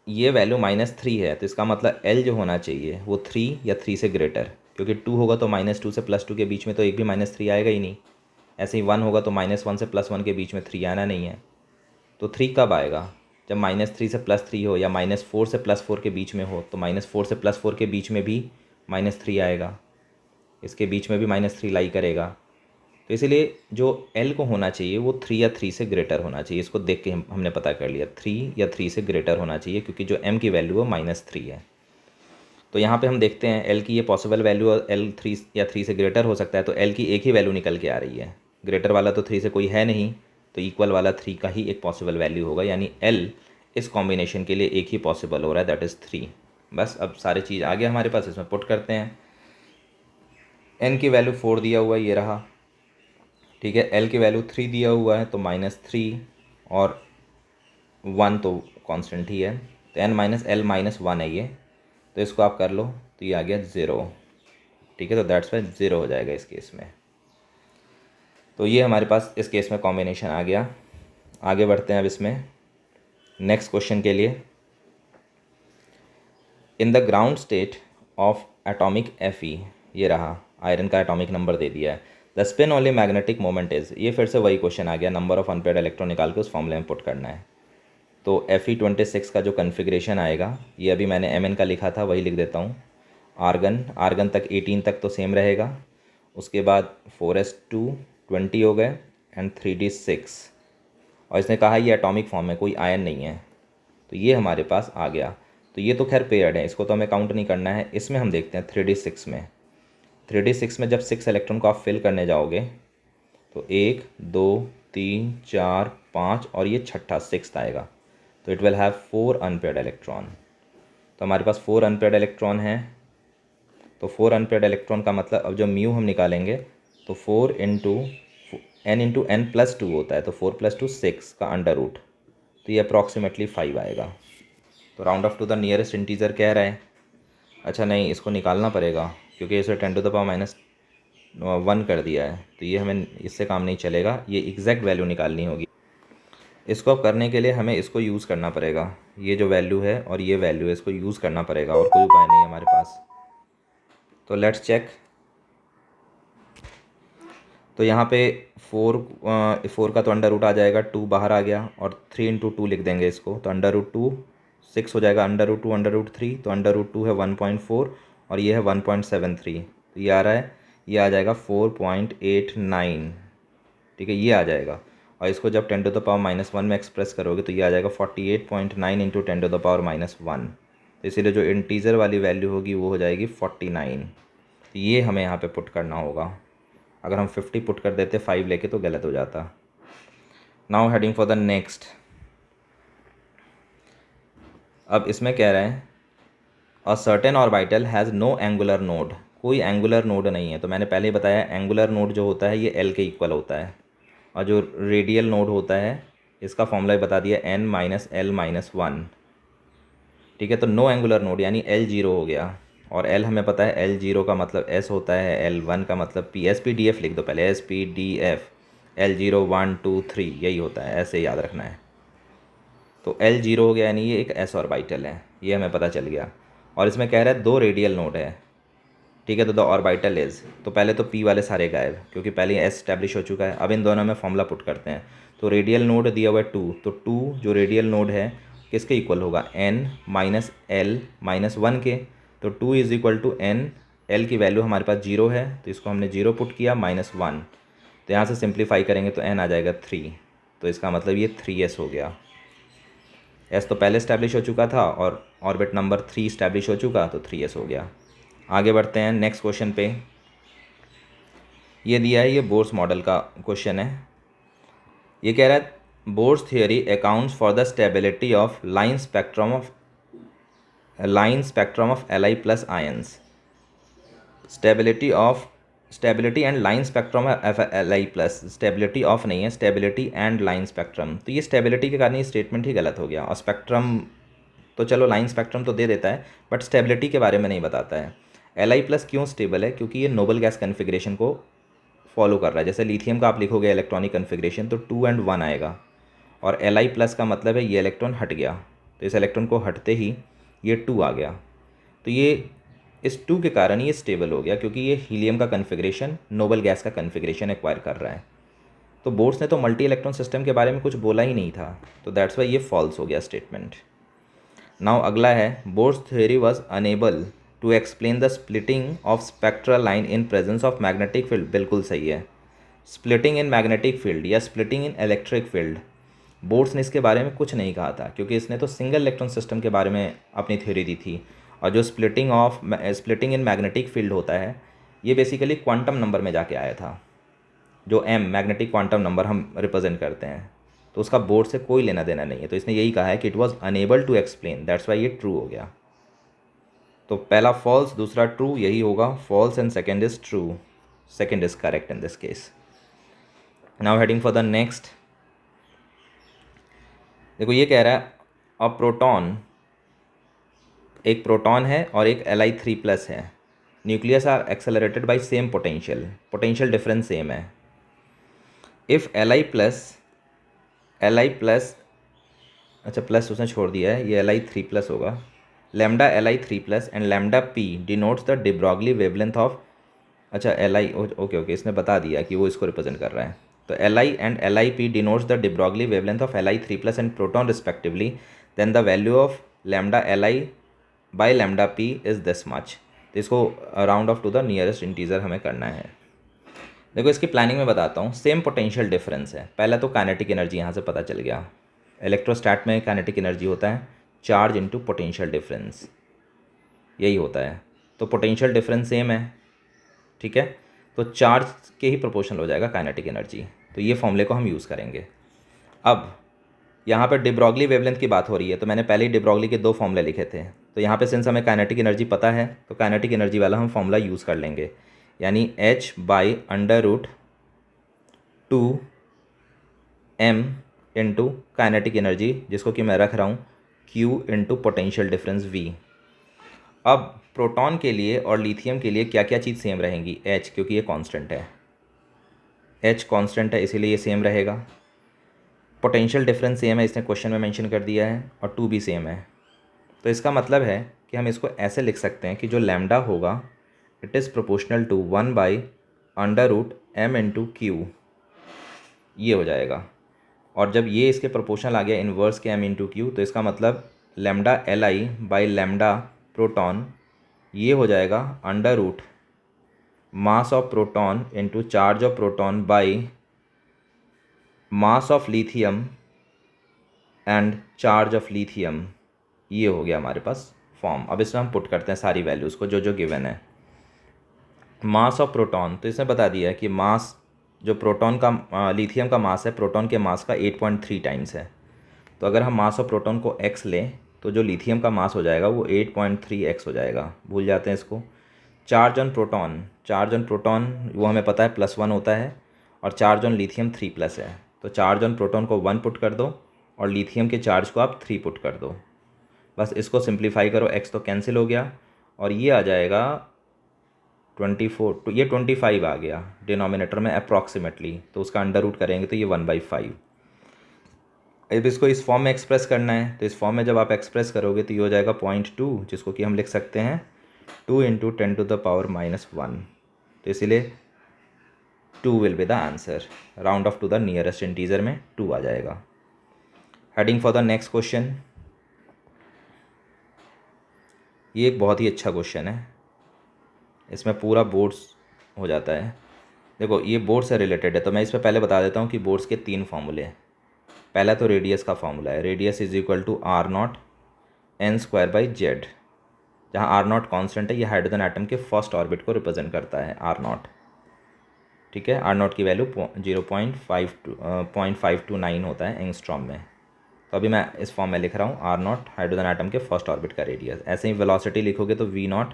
ये वैल्यू -3 है तो इसका मतलब एल जो होना चाहिए वो 3 या 3 से ग्रेटर, क्योंकि 2 होगा तो -2 से +2 के बीच में तो एक भी -3 आएगा ही नहीं। ऐसे ही 1 होगा तो -1 से +1 के बीच में 3 आना नहीं है। तो 3 कब आएगा? जब -3 से +3 हो, या -4 से +4 के बीच में हो, तो -4 से +4 के बीच में भी -3 आएगा, इसके बीच में भी -3 लाई करेगा। तो इसीलिए जो L को होना चाहिए वो 3 या 3 से ग्रेटर होना चाहिए। इसको देख के हमने पता कर लिया 3 या 3 से ग्रेटर होना चाहिए, क्योंकि जो M की वैल्यू है -3 है। तो यहाँ पे हम देखते हैं L की ये पॉसिबल वैल्यू, और L 3 या 3 से ग्रेटर हो सकता है, तो L की एक ही वैल्यू निकल के आ रही है। ग्रेटर वाला तो 3 से कोई है नहीं, तो इक्वल वाला 3 का ही एक पॉसिबल वैल्यू होगा, यानी L इस कॉम्बिनेशन के लिए एक ही पॉसिबल हो रहा है, दैट इज़ 3। बस अब सारे चीज़ आ गया हमारे पास, इसमें पुट करते हैं। N की वैल्यू 4 दिया हुआ है, ये रहा, ठीक है। L की वैल्यू 3 दिया हुआ है, तो -3 और 1 तो कांस्टेंट ही है, तो n-L-1 है ये, तो इसको आप कर लो तो ये आ गया 0, ठीक है। तो दैट्स वाई 0 हो जाएगा इस केस में। तो ये हमारे पास इस केस में कॉम्बिनेशन आ गया। आगे बढ़ते हैं अब इसमें नेक्स्ट क्वेश्चन के लिए। In the ground state of atomic Fe, ये रहा, आयरन का एटॉमिक नंबर दे दिया है। The spin only magnetic moment is, ये फिर से वही क्वेश्चन आ गया, नंबर ऑफ अनपेयर्ड इलेक्ट्रॉन निकाल के उस फॉर्मूले में पुट करना है। तो Fe26 का जो कन्फिग्रेशन आएगा, ये अभी मैंने Mn का लिखा था वही लिख देता हूँ। आर्गन तक 18 तक तो सेम रहेगा, उसके बाद 4s2 20 हो गए एंड 3d6, और इसने कहा ये एटॉमिक फॉर्म में कोई आयन नहीं है, तो ये हमारे पास आ गया। तो ये तो खैर पेयर्ड है, इसको तो हमें काउंट नहीं करना है। इसमें हम देखते हैं 3d6 में। 3d6 में जब 6 इलेक्ट्रॉन को आप फिल करने जाओगे तो 1, 2, 3, 4, 5 और ये छठा 6th आएगा, तो it will have 4 unpaired electron. तो हमारे पास 4 अनपेयर्ड इलेक्ट्रॉन हैं, तो 4 अनपेयर्ड इलेक्ट्रॉन का मतलब अब जो म्यू हम निकालेंगे तो 4 इंटू n+2 होता है, तो 4 + 2 6 का अंडर रूट, तो ये अप्रॉक्सीमेटली 5 आएगा। तो round off to the nearest integer कह रहा है। अच्छा नहीं, इसको निकालना पड़ेगा क्योंकि इसे 10⁻⁻1 कर दिया है, तो ये हमें इससे काम नहीं चलेगा, ये एग्जैक्ट वैल्यू निकालनी होगी। इसको अब करने के लिए हमें इसको यूज़ करना पड़ेगा, ये जो वैल्यू है और ये वैल्यू है, इसको यूज़ करना पड़ेगा, और कोई उपाय नहीं है हमारे पास। तो लेट्स चेक। तो यहाँ पे 4 का तो अंडर रूट आ जाएगा, 2 बाहर आ गया, और 3 इंटू 2 लिख देंगे इसको, तो अंडर रूट 2 6 हो जाएगा, अंडर रूट 2 अंडर रूट 3, तो अंडर रूट 2 है 1.4 और ये है 1.73, तो ये आ रहा है, ये आ जाएगा 4.89, ठीक है, ये आ जाएगा। और इसको जब 10⁻⁻1 में एक्सप्रेस करोगे तो ये आ जाएगा 48.9 इंटू 10⁻⁻1, तो इसीलिए जो इंटीजर वाली वैल्यू होगी वो हो जाएगी 49। तो ये हमें यहाँ पे पुट करना होगा। अगर हम 50 पुट कर देते 5 लेके तो गलत हो जाता। Now heading for the next. अब इसमें कह रहे हैं a certain orbital has no angular node, कोई एंगुलर नोड नहीं है। तो मैंने पहले ही बताया एंगुलर नोड जो होता है ये L के इक्वल होता है, और जो रेडियल नोड होता है इसका फॉर्मूला बता दिया n-L-1, ठीक है। तो नो एंगुलर नोड यानी L 0 हो गया, और L हमें पता है L 0 का मतलब S होता है, L 1 का मतलब P, S-P-D-F लिख दो पहले, S-P-D-F, L 0 1 2 3 यही होता है, ऐसे याद रखना है। तो L 0 हो गया यानी ये एक S ऑर्बिटल है, ये हमें पता चल गया। और इसमें कह रहा है 2 रेडियल नोड है, ठीक है। तो द ऑर्बिटल इज़, तो पहले तो P वाले सारे गायब क्योंकि पहले S स्टैब्लिश हो चुका है। अब इन दोनों में फॉर्मूला पुट करते हैं। तो रेडियल नोड दिया हुआ है 2, तो 2 जो रेडियल नोड है किसके इक्वल होगा, n-L-1 के। तो 2 is equal to n, L की वैल्यू हमारे पास 0 है तो इसको हमने 0 पुट किया, -1, तो यहाँ से सिंप्लीफाई करेंगे तो n आ जाएगा 3, तो इसका मतलब ये 3s हो गया। S तो पहले इस्टेब्लिश हो चुका था और ऑर्बिट नंबर 3 इस्टेब्लिश हो चुका, तो 3s हो गया। आगे बढ़ते हैं नेक्स्ट क्वेश्चन पे। ये दिया है, ये बोर्स मॉडल का क्वेश्चन है। ये कह रहा है Bohr's theory accounts for the stability of line spectrum of Li plus ions. Stability and line spectrum of Li plus, stability of नहीं है, स्टेबिलिटी एंड लाइन स्पेक्ट्रम। तो ये स्टेबिलिटी के कारण ये स्टेटमेंट ही गलत हो गया। और स्पेक्ट्रम तो चलो लाइन स्पेक्ट्रम तो दे देता है, बट स्टेबिलिटी के बारे में नहीं बताता है। Li प्लस क्यों स्टेबल है? क्योंकि ये नोबल गैस कन्फिग्रेशन को फॉलो कर रहा है। जैसे लिथियम का आप लिखोगे इलेक्ट्रॉनिक कन्फिग्रेशन तो 2 and 1 आएगा, और Li प्लस का मतलब है ये इलेक्ट्रॉन हट गया, तो इस इलेक्ट्रॉन को हटते ही ये 2 आ गया। तो ये इस 2 के कारण ये स्टेबल हो गया, क्योंकि ये हीलियम का कन्फिग्रेशन नोबल गैस का कन्फिग्रेशन एक्वायर कर रहा है। तो बोर्ड्स ने तो मल्टी इलेक्ट्रॉन सिस्टम के बारे में कुछ बोला ही नहीं था, तो दैट्स वाई ये फॉल्स हो गया स्टेटमेंट। नाउ अगला है, Bohr's theory was unable to explain the splitting of spectral line in presence of magnetic field. बिल्कुल सही है, स्प्लिटिंग इन मैग्नेटिक फील्ड या splitting in electric field, Bohr's ने इसके बारे में कुछ नहीं कहा था, क्योंकि इसने तो सिंगल इलेक्ट्रॉन सिस्टम के बारे में अपनी थ्योरी दी थी। और जो स्प्लिटिंग इन मैग्नेटिक फील्ड होता है, ये बेसिकली क्वांटम नंबर में जाके आया था, जो m मैग्नेटिक क्वांटम नंबर हम रिप्रेजेंट करते हैं, तो उसका बोर्ड से कोई लेना देना नहीं है। तो इसने यही कहा है कि it was unable to explain, that's why ये ट्रू हो गया। तो पहला फॉल्स, दूसरा ट्रू, यही होगा false and second is true, second is correct in this case. Now heading for the next. देखो ये कह रहा है अ प्रोटॉन, एक प्रोटॉन है और एक Li3 प्लस है, nucleus are accelerated by same potential, potential difference same है। इफ़ Li प्लस, अच्छा प्लस उसने छोड़ दिया है, ये Li3 प्लस होगा, lambda Li3 plus and lambda P denotes the de Broglie wavelength of, अच्छा Li, ओके इसने बता दिया कि वो इसको रिप्रेजेंट कर रहा है। तो Li and Lip denotes the de Broglie wavelength of Li3 plus and proton respectively, then the value of lambda Li by lambda P is this much. तो इसको round off to the nearest integer हमें करना है। देखो इसकी planning में बताता हूँ। सेम पोटेंशियल डिफरेंस है, पहला तो काइनेटिक एनर्जी यहाँ से पता चल गया। इलेक्ट्रोस्टैट में काइनेटिक एनर्जी होता है चार्ज इनटू पोटेंशियल डिफरेंस, यही होता है। तो पोटेंशियल डिफरेंस सेम है, ठीक है, तो चार्ज के ही प्रोपोर्शनल हो जाएगा काइनेटिक एनर्जी। तो ये फॉर्मूले को हम यूज़ करेंगे। अब यहाँ पर de Broglie वेवलेंथ की बात हो रही है, तो मैंने पहले ही de Broglie के 2 फॉर्मूले लिखे थे। तो यहाँ पे सिंस हमें काइनेटिक एनर्जी पता है, तो काइनेटिक एनर्जी वाला हम फॉर्मूला यूज़ कर लेंगे, यानी h/√2m इंटू काइनेटिक एनर्जी, जिसको कि मैं रख रहा हूँ q into potential difference v। अब प्रोटॉन के लिए और लिथियम के लिए क्या क्या चीज़ सेम रहेंगी? h, क्योंकि ये कांस्टेंट है, h कांस्टेंट है इसीलिए ये सेम रहेगा। पोटेंशियल डिफरेंस सेम है, इसने क्वेश्चन में मेंशन कर दिया है, और 2 भी सेम है। तो इसका मतलब है कि हम इसको ऐसे लिख सकते हैं कि जो लैम्डा होगा it is proportional to 1/√m into Q, ये हो जाएगा। और जब ये इसके प्रोपोर्शनल आ गया इन्वर्स के m इंटू क्यू, तो इसका मतलब lambda Li by lambda proton, ये हो जाएगा under root mass of proton into charge of proton by mass of lithium and charge of lithium. ये हो गया हमारे पास फॉर्म। अब इसमें हम पुट करते हैं सारी वैल्यूज़ को जो जो गिवन है। मास ऑफ प्रोटॉन, तो इसने बता दिया है कि मास जो प्रोटॉन का लिथियम का मास है प्रोटॉन के मास का 8.3 टाइम्स है। तो अगर हम मास ऑफ प्रोटॉन को x लें तो जो लिथियम का मास हो जाएगा वो 8.3x हो जाएगा, भूल जाते हैं इसको। चार्ज ऑन प्रोटॉन वो हमें पता है +1 होता है, और चार्ज ऑन लिथियम 3 प्लस है। तो चार्ज ऑन प्रोटॉन को 1 पुट कर दो और लिथियम के चार्ज को आप 3 पुट कर दो। बस इसको सिंप्लीफाई करो, x तो कैंसिल हो गया और ये आ जाएगा 24, तो ये 25 आ गया डिनोमिनेटर में अप्रॉक्सीमेटली, तो उसका अंडर रूट करेंगे तो ये 1/5। अब इसको इस फॉर्म में एक्सप्रेस करना है, तो इस फॉर्म में जब आप एक्सप्रेस करोगे तो ये हो जाएगा 0.2, जिसको कि हम लिख सकते हैं 2 × 10⁻⁻1। तो इसीलिए 2 will be the answer. Round off to the nearest integer में 2 आ जाएगा। Heading for the next question. ये एक बहुत ही अच्छा क्वेश्चन है, इसमें पूरा बोर्ड्स हो जाता है। देखो ये बोर्ड से रिलेटेड है, तो मैं इस पर पहले बता देता हूँ कि बोर्ड्स के 3 फार्मूले हैं। पहला तो रेडियस का फार्मूला है, radius is equal to r0n²/z, जहाँ r0 कांस्टेंट है, ये हाइड्रोजन एटम के फर्स्ट ऑर्बिट को रिप्रेजेंट करता है r0, ठीक है, R0 की वैल्यू 0.529 होता है एंगस्ट्रॉम में। तो अभी मैं इस फॉर्म में लिख रहा हूँ, R0 हाइड्रोजन एटम के फर्स्ट ऑर्बिट का रेडियस। ऐसे ही वेलोसिटी लिखोगे तो V0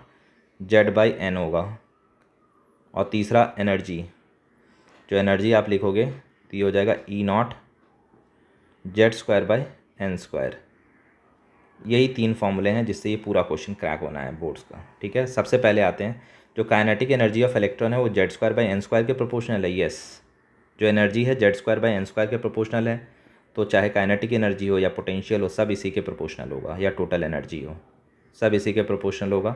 Z/n होगा। और तीसरा एनर्जी, जो एनर्जी आप लिखोगे तो ये हो जाएगा E0 Z²/n²। यही 3 फॉर्मूले हैं जिससे ये पूरा क्वेश्चन क्रैक होना है बोर्ड्स का। ठीक है, सबसे पहले आते हैं, जो काइनेटिक एनर्जी ऑफ इलेक्ट्रॉन है वो Z²/n² के प्रोपोर्शनल है। यस, जो एनर्जी है Z²/n² के प्रोपोर्शनल है, तो चाहे काइनेटिक एनर्जी हो या पोटेंशियल हो, सब इसी के प्रोपोर्शनल होगा, या टोटल एनर्जी हो, सब इसी के प्रोपोर्शनल होगा।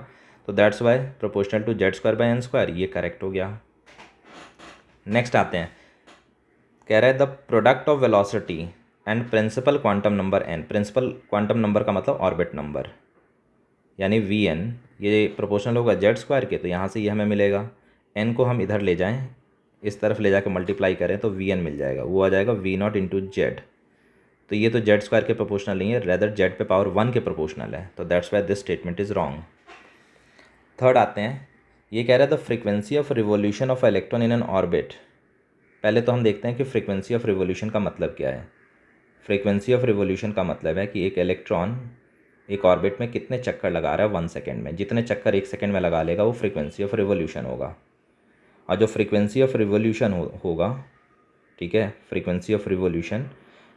तो that's why proportional to Z²/n², ये करेक्ट हो गया। नेक्स्ट आते हैं, कह रहा है the product of velocity and principal quantum number n। Principal quantum number का मतलब ऑर्बिट नंबर, यानी Vn, ये प्रोपोर्शनल होगा Z² के, तो यहाँ से ये हमें मिलेगा। n को हम इधर ले जाएं, इस तरफ ले जाके मल्टीप्लाई करें तो Vn मिल जाएगा, वो आ जाएगा V0 इंटू जेड। तो ये तो Z² के प्रोपोर्शनल नहीं है, रेदर Z पे पावर 1 के प्रोपोर्शनल है, तो that's why this statement is wrong. Third आते हैं, ये कह रहा है the frequency of revolution of electron in an orbit. पहले तो हम देखते हैं कि फ्रीक्वेंसी ऑफ रिवोल्यूशन का मतलब क्या है। फ्रीक्वेंसी ऑफ रिवोल्यूशन का मतलब है कि एक इलेक्ट्रॉन एक ऑर्बिट में कितने चक्कर लगा रहा है 1 सेकेंड में। जितने चक्कर 1 सेकेंड में लगा लेगा वो फ्रीक्वेंसी ऑफ रिवोल्यूशन होगा। और जो फ्रीक्वेंसी ऑफ रिवोल्यूशन होगा, ठीक है, फ्रीक्वेंसी ऑफ रिवोल्यूशन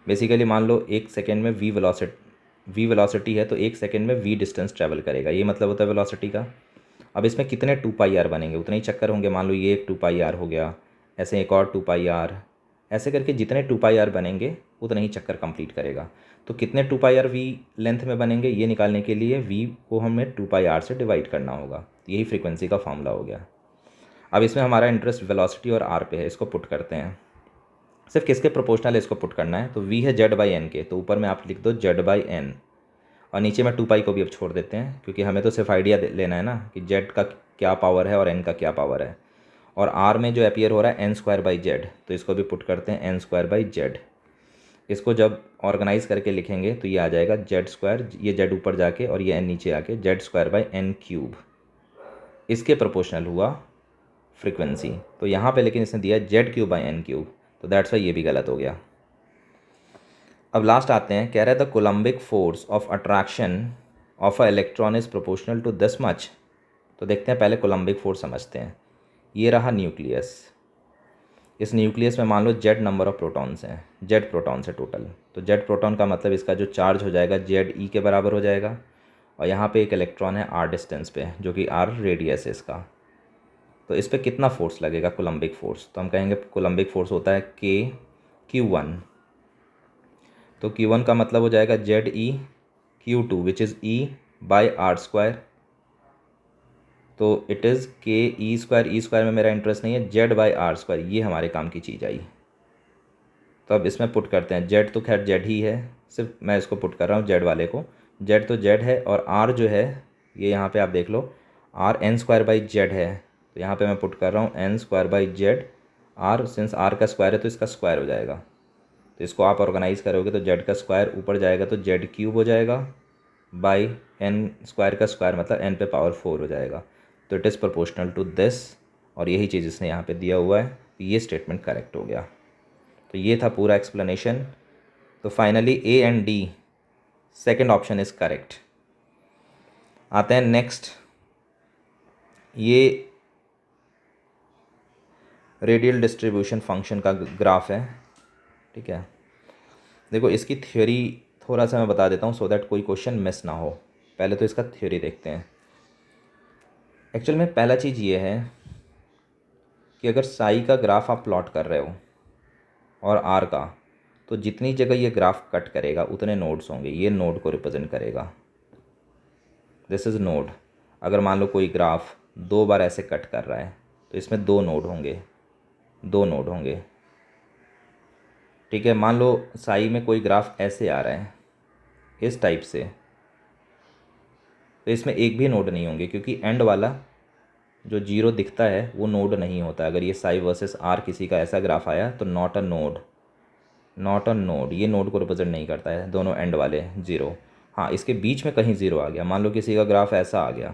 बेसिकली मान लो 1 सेकेंड में v वेलोसिटी है, तो 1 सेकेंड में v डिस्टेंस ट्रैवल करेगा, ये मतलब होता है वेलोसिटी का। अब इसमें कितने 2πr बनेंगे, उतने ही चक्कर होंगे। मान लो ये एक 2πr हो गया, ऐसे एक और 2πr, ऐसे करके जितने 2πr बनेंगे उतने ही चक्कर कंप्लीट करेगा। तो कितने 2πr v लेंथ में बनेंगे, ये निकालने के लिए v को हमें 2πr से डिवाइड करना होगा। यही फ्रीक्वेंसी का फॉर्मूला हो गया। अब इसमें हमारा इंटरेस्ट वेलोसिटी और r पे है, इसको पुट करते हैं। सिर्फ किसके प्रोपोर्शनल है इसको पुट करना है, तो v है Z/n के, तो ऊपर में आप लिख दो Z/n, और नीचे में 2π को भी अब छोड़ देते हैं, क्योंकि हमें तो सिर्फ आइडिया लेना है ना कि z का क्या पावर है और n का क्या पावर है। और r में जो अपीयर हो रहा है n²/z, तो इसको भी पुट करते हैं n²/z। इसको जब ऑर्गेनाइज करके लिखेंगे तो ये आ जाएगा Z², ये z ऊपर जाके और ये n नीचे आके Z²/n³। इसके प्रोपोर्शनल हुआ फ्रीक्वेंसी। तो यहाँ पे लेकिन इसने दिया Z³/n³, तो दैट्स वाई ये भी गलत हो गया। अब लास्ट आते हैं, कह रहा है the coulombic force of attraction of a electron is proportional to this much. तो देखते हैं, पहले कोलम्बिक फोर्स समझते हैं। ये रहा न्यूक्लियस, इस न्यूक्लियस में मान लो Z नंबर ऑफ प्रोटॉन्स हैं, Z प्रोटॉन्स है टोटल। तो Z प्रोटॉन का मतलब इसका जो चार्ज हो जाएगा Ze के बराबर हो जाएगा। और यहाँ पे एक इलेक्ट्रॉन है R डिस्टेंस पे, जो कि R रेडियस है इसका। तो इस पर कितना फोर्स लगेगा कोलम्बिक फोर्स, तो हम कहेंगे कोलम्बिक फोर्स होता है Q1। तो Q1 का मतलब हो जाएगा Ze(Q2) विच इज़ E/R²। तो इट इज़ Ke², में मेरा इंटरेस्ट नहीं है, Z/R², ये हमारे काम की चीज़ आई। तो अब इसमें पुट करते हैं, Z तो खैर Z ही है, सिर्फ मैं इसको पुट कर रहा हूँ Z वाले को। Z तो Z है, और R जो है ये यहाँ पे आप देख लो, R n²/z है, तो यहाँ पे मैं पुट कर रहा हूँ n²/z। R सिंस R का स्क्वायर है तो इसका स्क्वायर हो जाएगा, तो इसको आप ऑर्गेनाइज करोगे तो Z का स्क्वायर ऊपर जाएगा तो Z³ हो जाएगा, बाई n² का स्क्वायर मतलब n पे पावर 4 हो जाएगा। तो it is proportional to this, और यही चीज़ इसने यहाँ पे दिया हुआ है, तो ये स्टेटमेंट करेक्ट हो गया। तो ये था पूरा एक्सप्लेनेशन। तो finally A and D, second option is correct. आते हैं नेक्स्ट, ये रेडियल डिस्ट्रीब्यूशन फंक्शन का ग्राफ है। ठीक है, देखो इसकी थ्योरी थोड़ा सा मैं बता देता हूँ, सो दैट कोई क्वेश्चन मिस ना हो। पहले तो इसका थ्योरी देखते हैं। एक्चुअल में पहला चीज़ ये है कि अगर साई का ग्राफ आप प्लॉट कर रहे हो और आर का, तो जितनी जगह ये ग्राफ कट करेगा उतने नोड्स होंगे। ये नोड को रिप्रेजेंट करेगा, दिस इज़ नोड। अगर मान लो कोई ग्राफ 2 बार ऐसे कट कर रहा है तो इसमें 2 नोड होंगे, 2 नोड होंगे। ठीक है, मान लो साई में कोई ग्राफ ऐसे आ रहा है इस टाइप से, तो इसमें एक भी नोड नहीं होंगे, क्योंकि एंड वाला जो 0 दिखता है वो नोड नहीं होता। अगर ये साई वर्सेस आर किसी का ऐसा ग्राफ आया तो not a node, not a node, ये नोड को रिप्रेजेंट नहीं करता है, दोनों एंड वाले 0। हाँ, इसके बीच में कहीं 0 आ गया, मान लो किसी का ग्राफ ऐसा आ गया,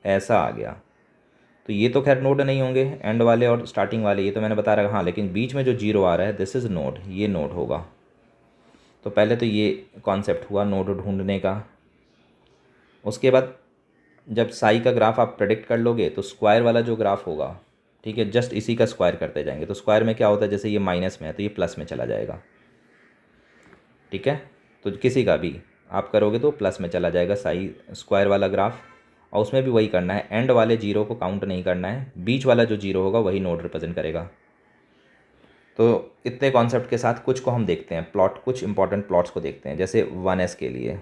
ऐसा आ गया, तो ये तो खैर नोड नहीं होंगे, एंड वाले और स्टार्टिंग वाले, ये तो मैंने बता रखा। हाँ, लेकिन बीच में जो जीरो आ रहा है दिस इज़ नोड, ये नोड होगा। तो पहले तो ये कॉन्सेप्ट हुआ नोड ढूंढने का। उसके बाद जब साई का ग्राफ आप प्रेडिक्ट कर लोगे तो स्क्वायर वाला जो ग्राफ होगा, ठीक है, जस्ट इसी का स्क्वायर करते जाएंगे। तो स्क्वायर में क्या होता है, जैसे ये माइनस में है तो ये प्लस में चला जाएगा, ठीक है। तो किसी का भी आप करोगे तो प्लस में चला जाएगा साई स्क्वायर वाला ग्राफ। और उसमें भी वही करना है, एंड वाले जीरो को काउंट नहीं करना है, बीच वाला जो जीरो होगा वही नोड रिप्रेजेंट करेगा। तो इतने कॉन्सेप्ट के साथ कुछ को हम देखते हैं प्लॉट, कुछ इंपॉर्टेंट प्लॉट्स को देखते हैं। जैसे 1s के लिए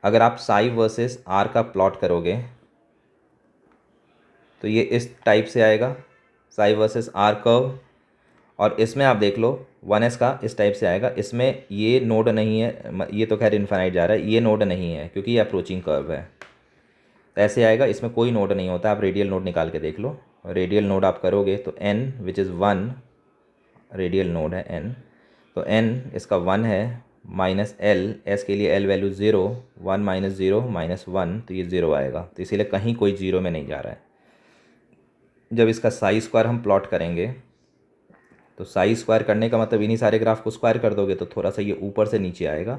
अगर आप साई वर्सेस आर का प्लॉट करोगे तो ये इस टाइप से आएगा, साई वर्सेस आर कर्व। और इसमें आप देख लो 1s का इस टाइप से आएगा। इसमें ये नोड नहीं है, ये तो खैर इन्फाइनाइट जा रहा है, ये नोड नहीं है क्योंकि ये अप्रोचिंग कर्व है। तो ऐसे आएगा, इसमें कोई नोड नहीं होता। आप रेडियल नोड निकाल के देख लो, रेडियल नोड आप करोगे तो n which is 1 radial node है n, तो n इसका 1 है, माइनस एल, एस के लिए एल वैल्यू 0, 1 माइनस 0 माइनस 1, तो ये 0 आएगा। तो इसीलिए कहीं कोई जीरो में नहीं जा रहा है। जब इसका साई स्क्वायर हम प्लॉट करेंगे तो साई स्क्वायर करने का मतलब इन्हीं सारे ग्राफ को स्क्वायर कर दोगे तो थोड़ा सा ये ऊपर से नीचे आएगा,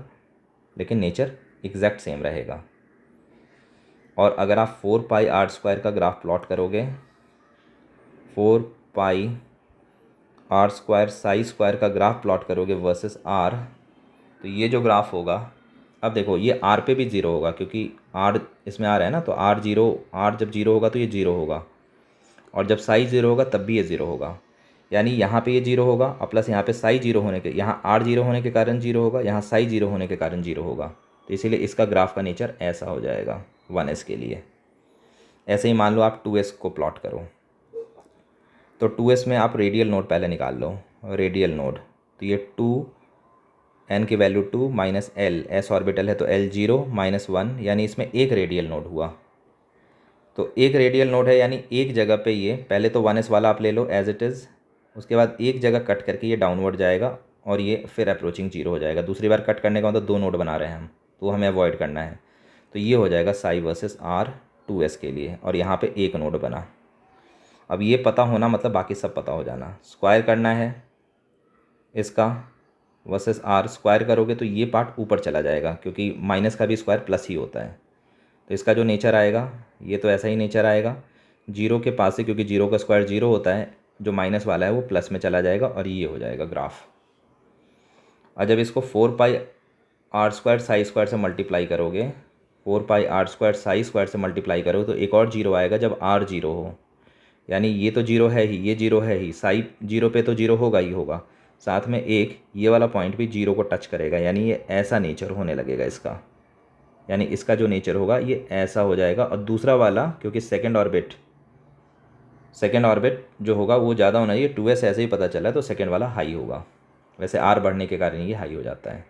लेकिन नेचर एग्जैक्ट सेम रहेगा। और अगर आप 4 पाई आर स्क्वायर का ग्राफ प्लॉट करोगे, 4 pi R square psi square का ग्राफ प्लॉट करोगे वर्सेस आर, तो ये जो ग्राफ होगा, अब देखो ये आर पे भी ज़ीरो होगा क्योंकि आर इसमें आ रहा है ना, तो आर जीरो, आर जब जीरो होगा तो ये ज़ीरो होगा, और जब साई ज़ीरो होगा तब भी ये ज़ीरो होगा। यानी यहाँ पे ये जीरो होगा और प्लस यहाँ पे साई जीरो होने के, यहाँ आर जीरो होने के कारण जीरो होगा, यहाँ साई जीरो होने के कारण जीरो होगा। तो इसीलिए इसका ग्राफ का नेचर ऐसा हो जाएगा 1s के लिए। ऐसे ही मान लो आप 2s को प्लॉट करो, तो 2s में आप रेडियल नोड पहले निकाल लो, रेडियल नोड, तो ये 2 n की value 2 minus L, S orbital है तो एल 0 माइनस 1, यानी इसमें एक रेडियल नोड हुआ। तो एक रेडियल नोड है यानी एक जगह पे ये, पहले तो 1s वाला आप ले लो एज इट इज़, उसके बाद एक जगह कट करके ये डाउनवर्ड जाएगा और ये फिर अप्रोचिंग जीरो हो जाएगा। दूसरी बार कट करने का मतलब दो नोड बना रहे हैं हम, तो हमें अवॉइड करना है। तो ये हो जाएगा साई वर्सेस आर 2s के लिए, और यहाँ पे एक नोड बना। अब ये पता होना मतलब बाकी सब पता हो जाना। स्क्वायर करना है इसका वर्सेस आर, स्क्वायर करोगे तो ये पार्ट ऊपर चला जाएगा क्योंकि माइनस का भी स्क्वायर प्लस ही होता है। तो इसका जो नेचर आएगा ये तो ऐसा ही नेचर आएगा जीरो के पास से, क्योंकि जीरो का स्क्वायर जीरो होता है, जो माइनस वाला है वो प्लस में चला जाएगा और ये हो जाएगा ग्राफ। और जब इसको 4 pi R square psi square से मल्टीप्लाई करोगे, 4 pi R square psi square से मल्टीप्लाई करो तो एक और जीरो आएगा जब आर जीरो हो, यानी ये तो जीरो है ही, ये जीरो है ही, साई जीरो पे तो जीरो होगा ही होगा, साथ में एक ये वाला पॉइंट भी जीरो को टच करेगा, यानी ये ऐसा नेचर होने लगेगा इसका। यानी इसका जो नेचर होगा ये ऐसा हो जाएगा। और दूसरा वाला क्योंकि सेकंड ऑर्बिट जो होगा वो ज़्यादा होना चाहिए, 2s ऐसे ही पता चला है तो सेकंड वाला हाई होगा, वैसे आर बढ़ने के कारण ये हाई हो जाता है।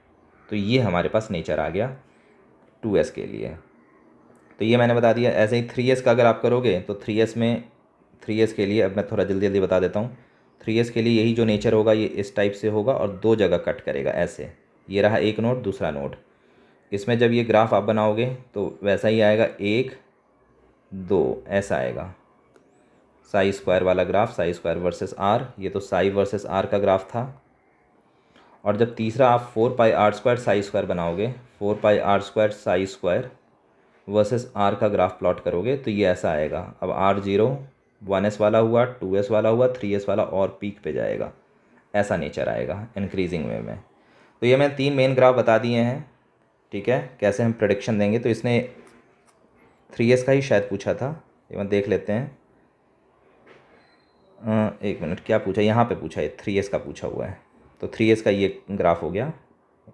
तो ये हमारे पास नेचर आ गया 2s के लिए। तो ये मैंने बता दिया। ऐसे ही 3s का अगर आप करोगे तो 3s के लिए अब मैं थोड़ा जल्दी जल्दी बता देता हूँ। 3s के लिए यही जो नेचर होगा ये इस टाइप से होगा और दो जगह कट करेगा ऐसे, ये रहा एक नोड दूसरा नोड। इसमें जब ये ग्राफ आप बनाओगे तो वैसा ही आएगा, 1 2 ऐसा आएगा साई स्क्वायर वाला graph, psi square versus R, ये तो साई वर्सेस आर का ग्राफ था। और जब तीसरा आप 4 pi R square psi square बनाओगे, 4 pi R square psi square versus R का ग्राफ प्लॉट करोगे तो ये ऐसा आएगा। अब आर जीरो 1s वाला हुआ, 2s वाला हुआ, 3s वाला और पीक पे जाएगा, ऐसा नेचर आएगा इंक्रीजिंग वे में। तो ये मैं 3 मेन ग्राफ बता दिए हैं, ठीक है, कैसे हम प्रेडिक्शन देंगे। तो इसने 3s का ही शायद पूछा था, ये मैं देख लेते हैं। एक मिनट, क्या पूछा, यहाँ पे पूछा है 3s का पूछा हुआ है। तो 3s का ये ग्राफ हो गया,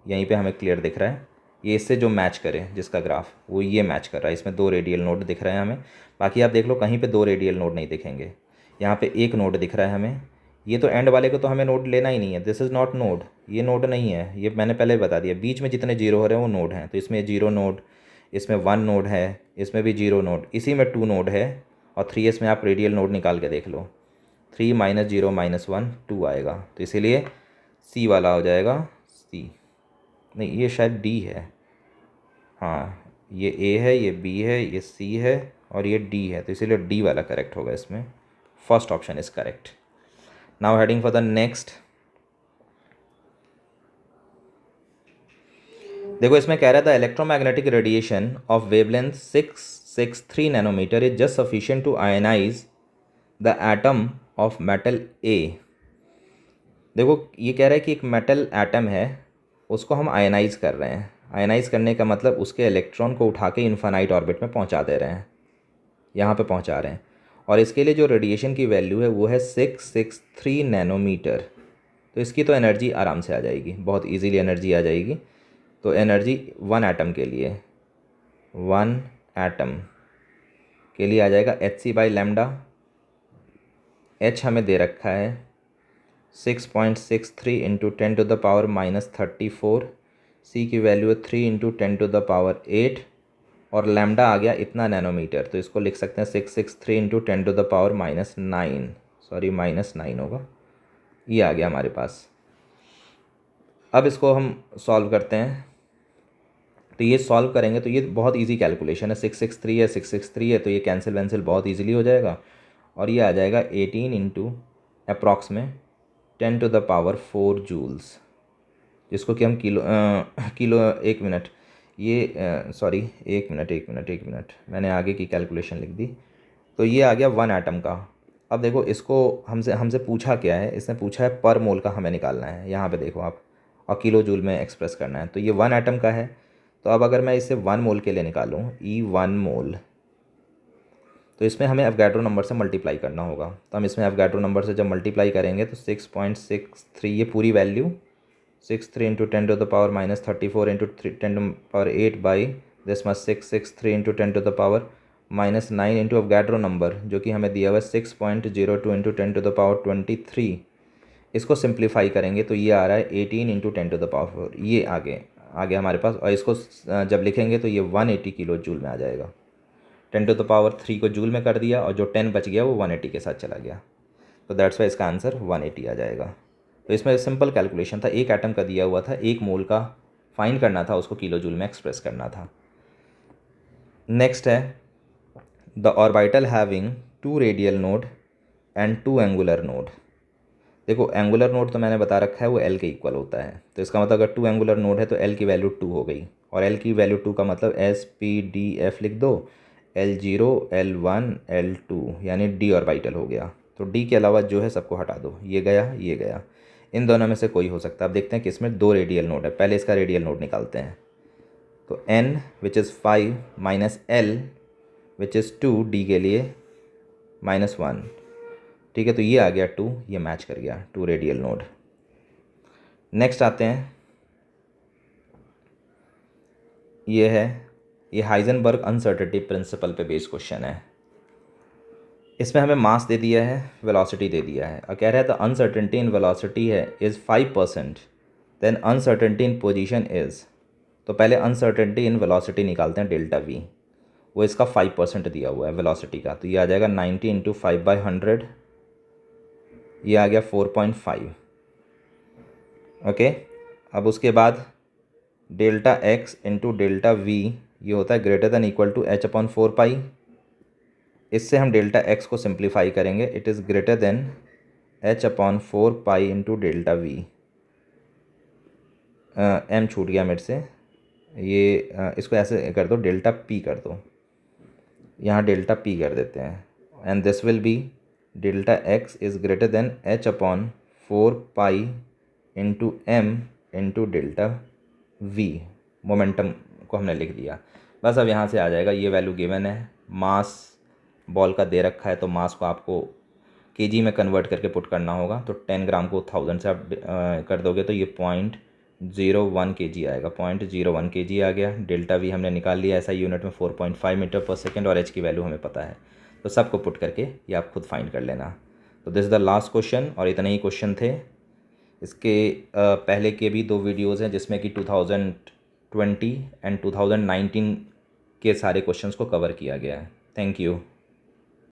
यहीं पे हमें क्लियर दिख रहा है। ये इससे जो मैच करे जिसका ग्राफ वो ये मैच कर रहा है, इसमें 2 रेडियल नोड दिख रहे हैं हमें। बाकी आप देख लो कहीं पे 2 रेडियल नोड नहीं दिखेंगे, यहाँ पे एक नोड दिख रहा है हमें। ये तो एंड वाले को तो हमें नोड लेना ही नहीं है, दिस इज़ नॉट नोड, ये नोड नहीं है, ये मैंने पहले बता दिया। बीच में जितने जीरो हो रहे हैं वो नोड हैं, तो इसमें 0 नोड, इसमें 1 नोड है, इसमें भी 0 नोड, इसी में 2 नोड है। और 3s में आप रेडियल नोड निकाल के देख लो, 3 माइनस 0 माइनस 1 2 आएगा, तो इसीलिए सी वाला हो जाएगा, सी नहीं ये शायद डी है, हाँ ये ए है, ये बी है, ये सी है और ये डी है, तो इसीलिए डी वाला करेक्ट होगा इसमें। First option is correct. Now heading for the next. देखो इसमें कह रहा था electromagnetic radiation of wavelength 663 nanometre is just sufficient to ionise the atom of metal A. देखो ये कह रहा है कि एक मेटल एटम है, उसको हम आयनाइज कर रहे हैं। आयनाइज करने का मतलब उसके इलेक्ट्रॉन को उठा के इन्फानाइट ऑर्बिट में पहुंचा दे रहे हैं, यहाँ पे पहुंचा रहे हैं। और इसके लिए जो रेडिएशन की वैल्यू है वो है 663 नैनोमीटर। तो इसकी तो एनर्जी आराम से आ जाएगी, बहुत इजीली एनर्जी आ जाएगी। तो एनर्जी वन एटम के लिए, वन एटम के लिए आ जाएगा hc/λ। h हमें दे रखा है 6.63 इंटू 10⁻⁻34। c की वैल्यू है 3 इंटू 10⁸ और लैम्डा आ गया इतना नैनोमीटर, तो इसको लिख सकते हैं 663 इंटू 10⁻⁹, सॉरी -9 होगा। ये आ गया हमारे पास। अब इसको हम सॉल्व करते हैं। तो ये सॉल्व करेंगे तो ये बहुत इजी कैलकुलेशन है। 663 है, 663 है, तो ये कैंसिल वैंसिल बहुत इजीली हो जाएगा। और ये आ जाएगा 18 इंटू अप्रॉक्स में 10⁻⁴ जूल्स, जिसको कि हम किलो 1 मिनट, ये सॉरी 1 मिनट मैंने आगे की कैलकुलेशन लिख दी। तो ये आ गया वन एटम का। अब देखो इसको हमसे पूछा क्या है, इसने पूछा है पर मोल का हमें निकालना है, यहाँ पे देखो आप, और किलो जूल में एक्सप्रेस करना है। तो ये वन एटम का है, तो अब अगर मैं इसे 1 मोल के लिए निकालूँ, E1 मोल, तो इसमें हमें एवोगाड्रो नंबर से मल्टीप्लाई करना होगा। तो हम इसमें एवोगाड्रो नंबर से जब मल्टीप्लाई करेंगे तो 6.63, ये पूरी value 63 into 10⁻⁻34 into 10⁸ by this much 663 into 10⁻⁻9 into Avogadro number जो कि हमें दिया हुआ है 6.02 इंटू 10⁻23। इसको सिंप्लीफाई करेंगे तो ये आ रहा है 18 इंटू 10⁻4। ये आगे हमारे पास, और इसको जब लिखेंगे तो ये 180 किलो जूल में आ जाएगा। 10⁻3 को जूल में कर दिया और जो 10 बच गया वो 180 के साथ चला गया। तो दैट्स वाई इसका आंसर 180 आ जाएगा। तो इसमें सिंपल कैलकुलेशन था, एक एटम का दिया हुआ था, 1 मोल का फाइंड करना था, उसको किलो जूल में एक्सप्रेस करना था। नेक्स्ट है the orbital having 2 radial node and 2 angular node. देखो एंगुलर नोड तो मैंने बता रखा है वो L के इक्वल होता है, तो इसका मतलब अगर 2 एंगुलर नोड है तो L की वैल्यू 2 हो गई, और L की वैल्यू 2 का मतलब SPDF लिख दो, L0 L1 L2 यानी D ऑर्बिटल हो गया। तो D के अलावा जो है सबको हटा दो, ये गया ये गया, इन दोनों में से कोई हो सकता है। अब देखते हैं कि इसमें 2 रेडियल नोड है, पहले इसका रेडियल नोड निकालते हैं। तो N which is 5 minus L which is 2, D के लिए -1, ठीक है। तो ये आ गया 2, ये मैच कर गया, 2 रेडियल नोड। नेक्स्ट आते हैं, ये हाइजेनबर्ग अनसर्टेनिटी प्रिंसिपल पे बेस्ड क्वेश्चन है। इसमें हमें मास दे दिया है, वेलोसिटी दे दिया है, और कह रहा है द अनसर्टेनिटी इन वेलोसिटी है is 5%, then uncertainty in position is. तो पहले अनसर्टेनिटी इन वेलोसिटी निकालते हैं, डेल्टा वी, वो इसका 5% दिया हुआ है वेलोसिटी का। तो ये आ जाएगा 90 इंटू 5/100, ये आ गया 4.5। ओके, अब उसके बाद delta X into delta V, ये होता है greater than equal to h/4 pi. इससे हम डेल्टा एक्स को सिंप्लीफाई करेंगे, it is greater than h/4 pi into delta V. M छूट गया मेरे से, ये इसको ऐसे कर दो, डेल्टा पी कर दो, यहाँ डेल्टा पी कर देते हैं, and this will be delta X is greater than h/4 pi into M into delta V. Momentum को हमने लिख दिया, बस अब यहाँ से आ जाएगा। ये वैल्यू गिवन है, मास बॉल का दे रखा है, तो मास को आपको केजी में कन्वर्ट करके पुट करना होगा। तो 10 ग्राम को 1000 से आप कर दोगे तो ये 0.01 kg आएगा, 0.01 kg आ गया। डेल्टा वी हमने निकाल लिया, ऐसा यूनिट में 4.5 मीटर पर सेकेंड, और एच की वैल्यू हमें पता है। तो सबको पुट करके ये आप खुद फाइंड कर लेना। तो this is the last question, और इतने ही क्वेश्चन थे। इसके पहले के भी 2 वीडियोज़ हैं जिसमें कि 2020 एंड 2019 के सारे क्वेश्चंस को कवर किया गया है। Thank you.